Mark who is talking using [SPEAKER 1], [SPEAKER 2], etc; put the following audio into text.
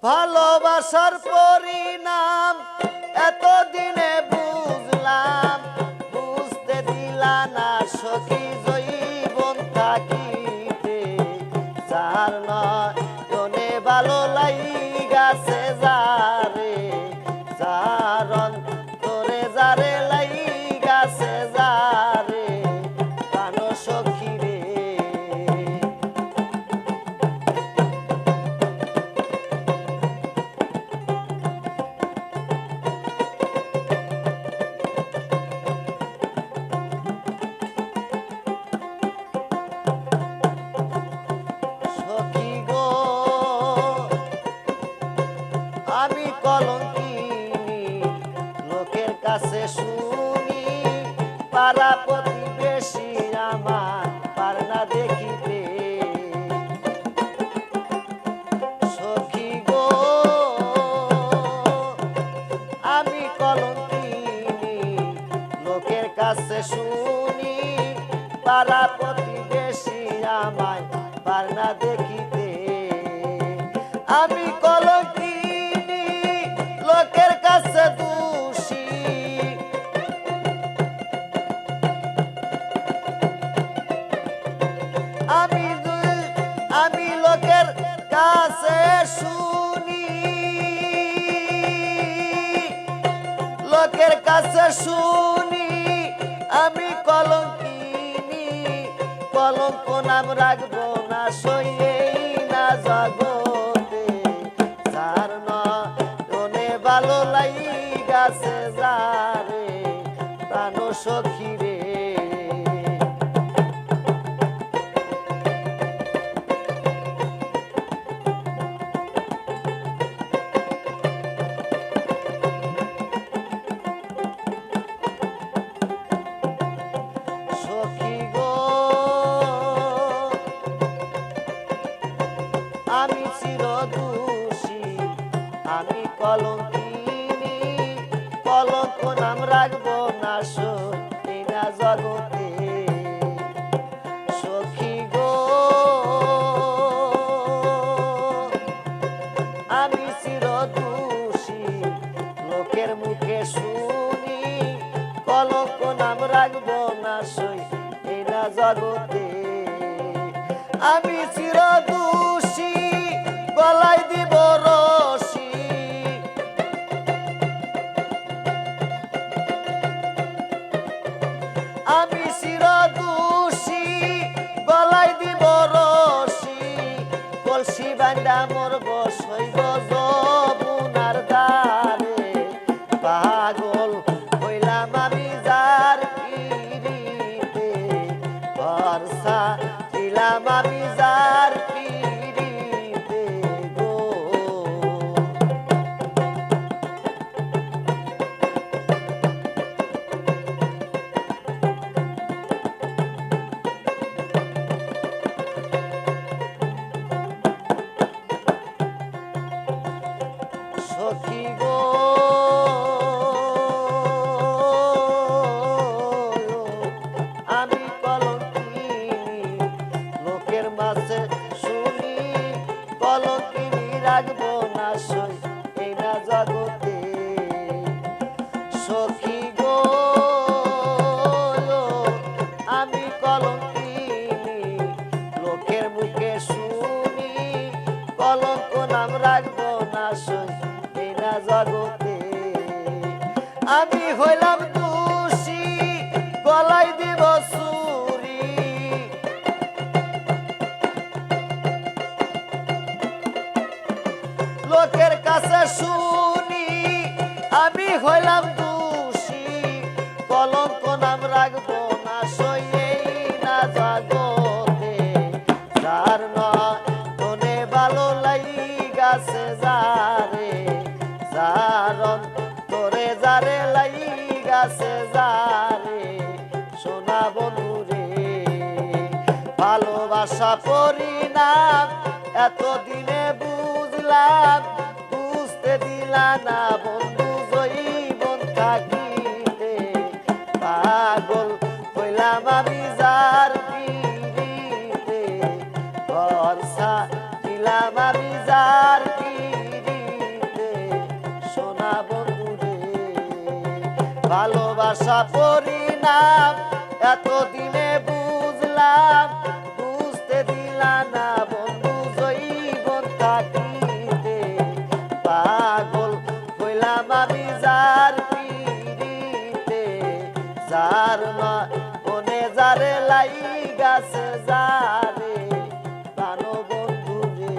[SPEAKER 1] ভালোবাসার পরিণাম এতদিনে বুঝলাম, বুঝতে দিলা না সখী জৈবন থাকিতে, যার নয়নে ভালো লাইগাছে যারে, যার অন্তরে যারে লাইগাছে যারে, প্রাণ সখী রে। আমি কলঙ্কিনী লোকের কাছে শুনি, পাড়া প্রতিবেশী আমার পার না দেখিতে, সখী গো আমি কলঙ্কিনী লোকের কাছে শুনি, পাড়া প্রতিবেশী আমায় পার না দেখিতে, আমি কলঙ্কিনী লোকের কাছে দোষী, আমি লোকের কাছে শুনি, লোকের কাছে শুনি আমি কলঙ্কিনী, কলঙ্ক নাম রাখবো না সইয়ে না জগতে, যার নয়নে ভালো লাইগাছে যারে, প্রাণ সখী রে। সখী গো আমি চিরদোষী, আমি কলঙ্কিনী, কলঙ্ক নাম রাখবো না সই না জগতে, সখী গো আমি চিরদোষী লোকের মুখে শুনি, কলঙ্ক নাম রাখবো না সই না জগতে, আমি চিরদোষী গলায় দিব রশি, আমি চিরদোষী গলায় দিব রশি, কলসি বান্ধা মরব সইব যমুনার দ্বারে, পাগল হইলাম আমি যার পিরিতে, ভরসা দিলাম আমি যার পিরিতে গো। সখী গো আমি কলঙ্কিনী লোকের মাঝে শুনি, কলঙ্কিনী রাখবো না সই এই না জগতে, সখী গো আমি কলঙ্কিনী লোকের মুখে শুনি, কলঙ্ক নাম রাখবো না সই এই না জগতে, আমি হইলাম দোষী গলায় দিব ছুরি, লোকের কাছে শুনি আমি হইলাম দোষী, কলঙ্ক নাম রাখবো না সই না জগতে, যার নয়নে ভালো লাইগাছে যারে, যার অন্তরে যারে লাইগাছে যারে, সোনা বন্ধু রে। ভালোবাসা পরিণাম এতদিনে বুঝলাম, বুঝতে দিলা না বন্ধু জৈবন থাকিতে, পাগল হইলাম আমি যার পিরিতে, ভরসা দিলাম আমি যার পিরিতে। ভালোবাসা পরিণাম এতদিনে বুঝলাম, বুঝতে দিলা না বন্ধু জৈবন থাকিতে। পাগল হইলাম আমি যার পিড়িতে, যার মনে যারে লাইগাছে যারে প্রাণ বন্ধু রে।